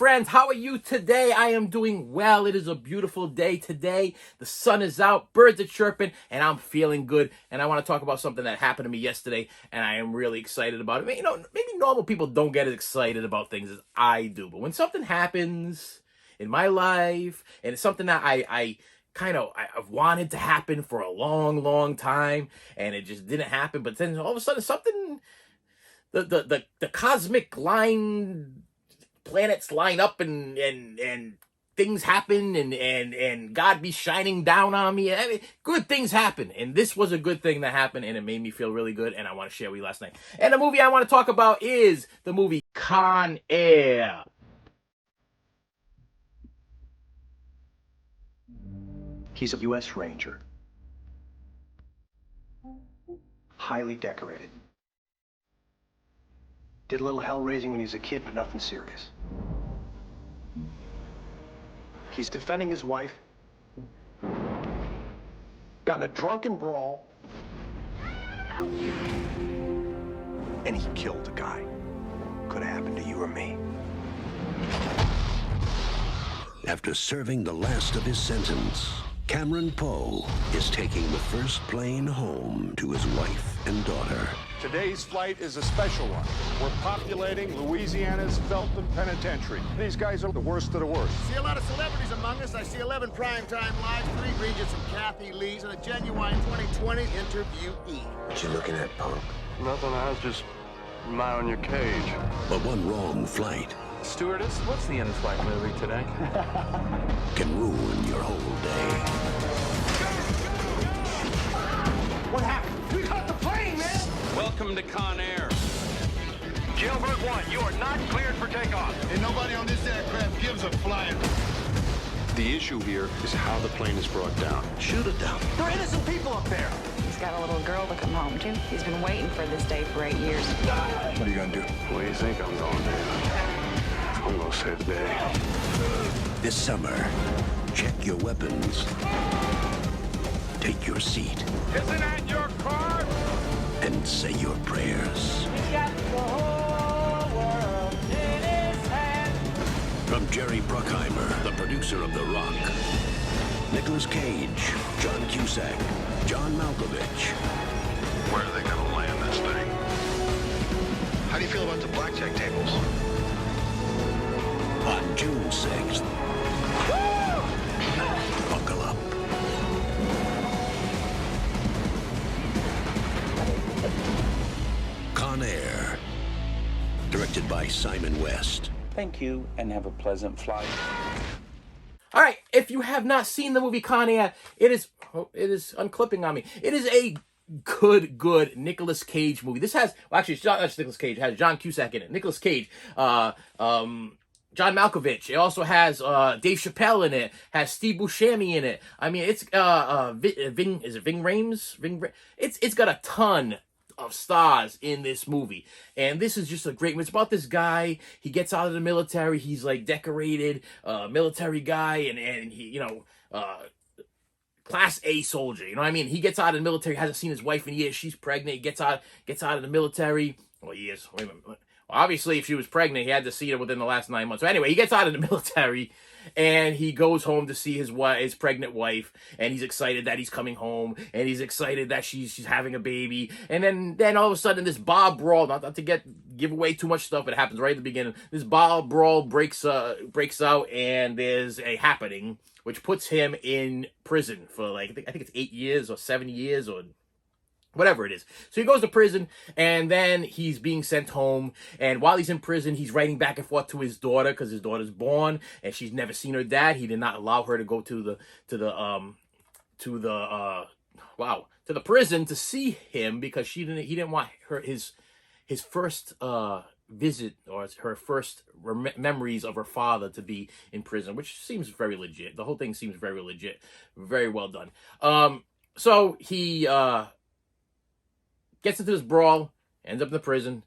friends, how are you today? I am doing well. It is a beautiful day today. The sun is out, birds are chirping, and I'm feeling good. And I want to talk about something that happened to me yesterday, and I am really excited about it. You know, maybe normal people don't get as excited about things as I do, but when something happens in my life, and it's something that I've wanted to happen for a long, long time, and it just didn't happen, but then all of a sudden something, the cosmic line, planets line up and things happen and God be shining down on me. I mean, good things happen. And this was a good thing that happened, and it made me feel really good, and I want to share with you last night. And the movie I want to talk about is the movie Con Air. He's a U.S. Ranger. Highly decorated. Did a little hell raising when he was a kid, but nothing serious. He's defending his wife. Got in a drunken brawl. And he killed a guy. Could have happened to you or me. After serving the last of his sentence, Cameron Poe is taking the first plane home to his wife and daughter. Today's flight is a special one. We're populating Louisiana's Felton Penitentiary. These guys are the worst of the worst. See a lot of celebrities among us. I see 11 primetime lives, 3 Regents and Kathy Lees, and a genuine 2020 interviewee. What you looking at, punk? Nothing, I was just admiring your cage. But one wrong flight Stewardess, what's the in-flight movie today? can ruin your whole day. What happened? We caught the plane, man! Welcome to Con Air. Jailbird 1, you are not cleared for takeoff. And nobody on this aircraft gives a flying. The issue here is how the plane is brought down. Shoot it down. There are innocent people up there. He's got a little girl to come home to. He's been waiting for this day for 8 years. What are you gonna do? What do you think I'm gonna do? I'm gonna save the day. This summer, check your weapons. Take your seat. Isn't that your car? And say your prayers. From Jerry Bruckheimer, the producer of The Rock, Nicolas Cage, John Cusack, John Malkovich. Where are they gonna land this thing? How do you feel about the blackjack tables? On June 6th. Buckle up. Con Air. Directed by Simon West. Thank you, and have a pleasant flight. All right, if you have not seen the movie Con Air, it is unclipping on me. It is a good Nicolas Cage movie. This has, well, actually, it's not Nicolas Cage. It has John Cusack in it. Nicolas Cage, John Malkovich. It also has Dave Chapelle in it. Has Steve Buscemi in it. I mean, it's Ving Rhames? It's got a ton of stars in this movie, and this is just a great movie. It's about this guy. He gets out of the military. He's like decorated military guy, and he, class A soldier. You know what I mean? He gets out of the military. Hasn't seen his wife in years. She's pregnant. He gets out of the military. Well, he is. Wait a minute. Well, obviously, if she was pregnant, he had to see her within the last 9 months. So anyway, he gets out of the military, and he goes home to see his pregnant wife, and he's excited that he's coming home, and he's excited that she's having a baby. And then all of a sudden, this bar brawl, not to give away too much stuff, it happens right at the beginning. This bar brawl breaks out, and there's a happening which puts him in prison for like I think it's 8 years or 7 years or whatever it is. So he goes to prison, and then he's being sent home. And while he's in prison, he's writing back and forth to his daughter because his daughter's born, and she's never seen her dad. He did not allow her to go to the prison to see him because he didn't want his first visit or her first memories of her father to be in prison, which seems very legit. The whole thing seems very legit, very well done. So he gets into this brawl, ends up in the prison,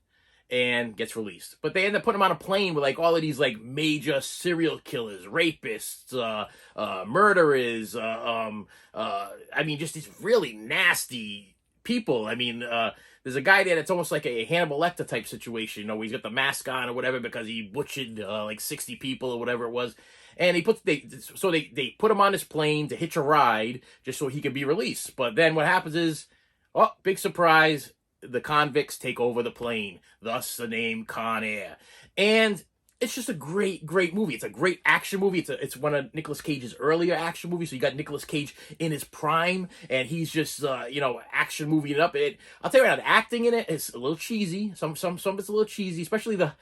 and gets released. But they end up putting him on a plane with like all of these like major serial killers, rapists, murderers. I mean, just these really nasty people. I mean, there's a guy there that's almost like a Hannibal Lecter type situation. You know, he's got the mask on or whatever because he butchered like 60 people or whatever it was. And they put him on this plane to hitch a ride just so he could be released. But then what happens is, oh, big surprise, the convicts take over the plane. Thus the name Con Air. And it's just a great, great movie. It's a great action movie. It's one of Nicolas Cage's earlier action movies. So you got Nicolas Cage in his prime, and he's just action movie it up. I'll tell you right now, the acting in it is a little cheesy. Some of it's a little cheesy, especially the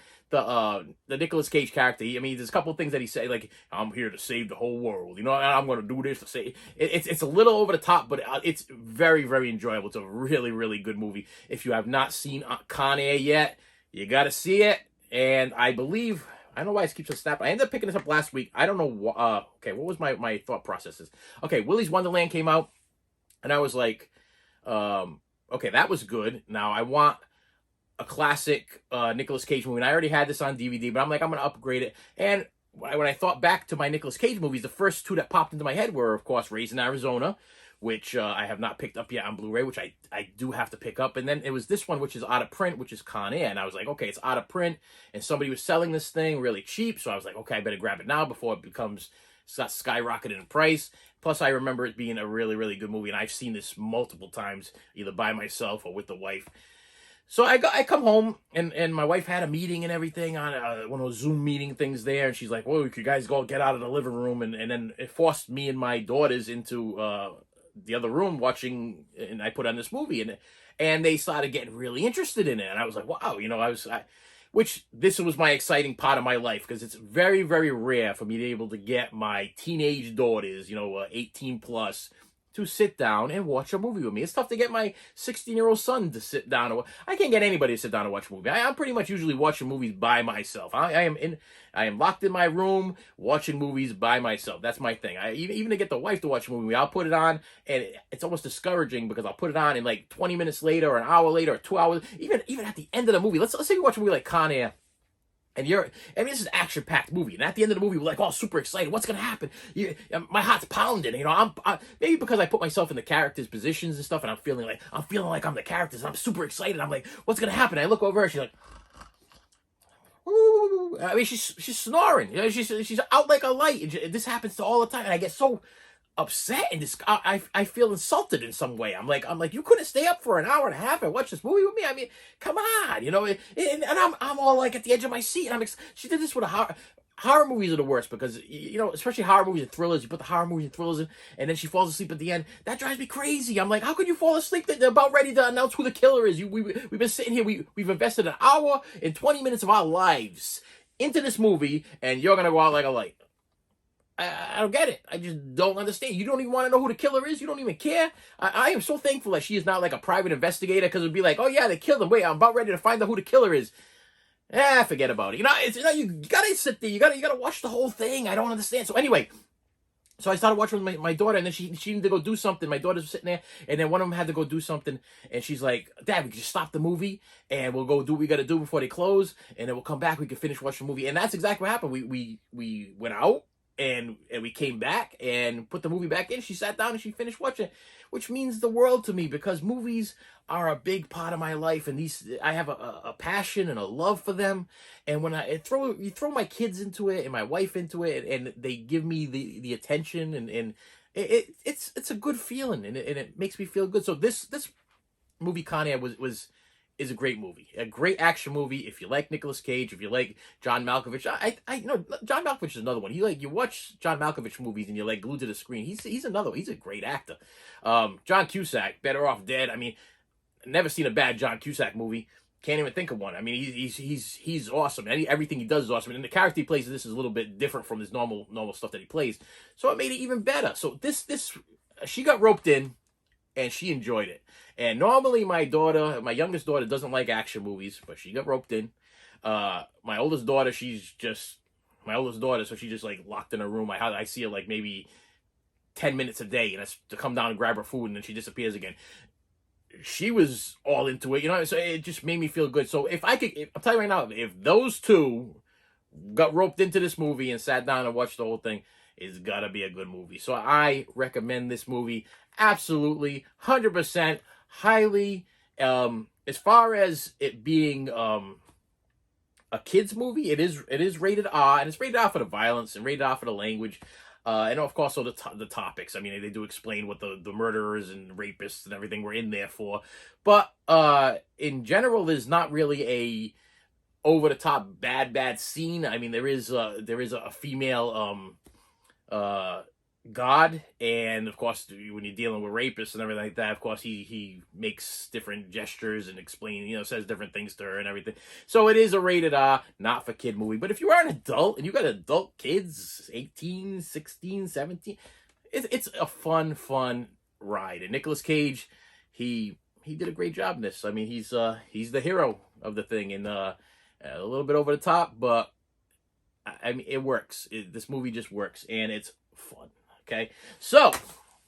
Nicolas Cage character. I mean, there's a couple of things that he said, like, I'm here to save the whole world. You know, I'm going to do this to save. It's a little over the top, but it's very, very enjoyable. It's a really, really good movie. If you have not seen Con Air yet, you got to see it. And I believe, I don't know why it keeps on snapping. I ended up picking this up last week. I don't know. Okay, what was my thought processes? Okay, Willy's Wonderland came out, and I was like, okay, that was good. Now I want a classic Nicolas Cage movie. And I already had this on DVD, but I'm like, I'm going to upgrade it. And when I thought back to my Nicolas Cage movies, the first two that popped into my head were, of course, Raised in Arizona, which I have not picked up yet on Blu-ray, which I do have to pick up. And then it was this one, which is out of print, which is Con Air. And I was like, okay, it's out of print, and somebody was selling this thing really cheap. So I was like, okay, I better grab it now before it starts skyrocketing in price. Plus, I remember it being a really, really good movie, and I've seen this multiple times, either by myself or with the wife. So I come home, and my wife had a meeting and everything on one of those Zoom meeting things there, and she's like, well, you guys go get out of the living room, and then it forced me and my daughters into the other room watching, and I put on this movie, and they started getting really interested in it, and I was like, wow, which this was my exciting part of my life, because it's very, very rare for me to be able to get my teenage daughters, 18 plus, to sit down and watch a movie with me. It's tough to get my 16-year-old son to sit down. I can't get anybody to sit down and watch a movie. I'm pretty much usually watching movies by myself. I am locked in my room watching movies by myself. That's my thing. Even to get the wife to watch a movie, I'll put it on, and it's almost discouraging because I'll put it on, and like 20 minutes later, or an hour later, or 2 hours, even at the end of the movie. Let's say you watch a movie like Con Air. And this is an action-packed movie. And at the end of the movie, we're like, oh, super excited. What's going to happen? My heart's pounding. Maybe because I put myself in the characters' positions and stuff, and I'm feeling like I'm the characters, and I'm super excited. I'm like, what's going to happen? I look over her, she's like, ooh. I mean, she's snoring. She's out like a light. And this happens all the time. And I get so upset, and I feel insulted in some way. I'm like, you couldn't stay up for an hour and a half and watch this movie with me? I mean, come on, and I'm all like at the edge of my seat, and she did this with horror movies are the worst, because especially horror movies and thrillers. You put the horror movies and thrillers in, and then she falls asleep at the end. That drives me crazy. I'm like, how could you fall asleep? They're about ready to announce who the killer is. We've been sitting here. We've invested an hour and 20 minutes of our lives into this movie, and you're gonna go out like a light. I don't get it. I just don't understand. You don't even want to know who the killer is. You don't even care. I am so thankful that she is not like a private investigator, because it would be like, oh yeah, they killed him. Wait, I'm about ready to find out who the killer is. Forget about it. You gotta sit there. You gotta watch the whole thing. I don't understand. So anyway, so I started watching with my daughter, and then she needed to go do something. My daughter's sitting there, and then one of them had to go do something, and she's like, Dad, we can just stop the movie, and we'll go do what we gotta do before they close, and then we'll come back. We can finish watching the movie. And that's exactly what happened. We went out. And we came back and put the movie back in. She sat down and she finished watching it, which means the world to me, because movies are a big part of my life, and I have a passion and a love for them. And when you throw my kids into it and my wife into it, and they give me the attention, and it's a good feeling, and it makes me feel good. So this movie Con Air is a great movie, a great action movie. If you like Nicolas Cage, if you like John Malkovich, I know John Malkovich is another one. You watch John Malkovich movies and you're like glued to the screen. He's a great actor. John Cusack, Better Off Dead. I mean, never seen a bad John Cusack movie. Can't even think of one. I mean, he's awesome. Everything he does is awesome. And the character he plays in this is a little bit different from his normal stuff that he plays. So it made it even better. So this she got roped in, and she enjoyed it. And normally my youngest daughter, doesn't like action movies, but she got roped in. My oldest daughter, so she's just like locked in her room. I see her like maybe 10 minutes a day, and that's to come down and grab her food, and then she disappears again. She was all into it, so it just made me feel good. So I'll tell you right now, if those two got roped into this movie and sat down and watched the whole thing, it's gotta be a good movie. So I recommend this movie absolutely, 100%, highly. As far as it being a kids movie, it is rated R, and it's rated R for the violence and rated R for the language, and of course all the topics. I mean, they do explain what the murderers and rapists and everything were in there for, but in general, there's not really a over the top bad scene. I mean, there is a female God, and of course when you're dealing with rapists and everything like that, of course he makes different gestures and says different things to her and everything. So it is a rated R, not for kid movie. But if you are an adult and you got adult kids, 18, 16, 17, it's a fun ride. And Nicolas Cage, he did a great job in this. I mean, he's the hero of the thing, and a little bit over the top, but I mean, it works. This movie just works, and it's fun. Okay, so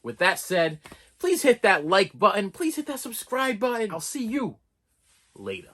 with that said, please hit that like button. Please hit that subscribe button. I'll see you later.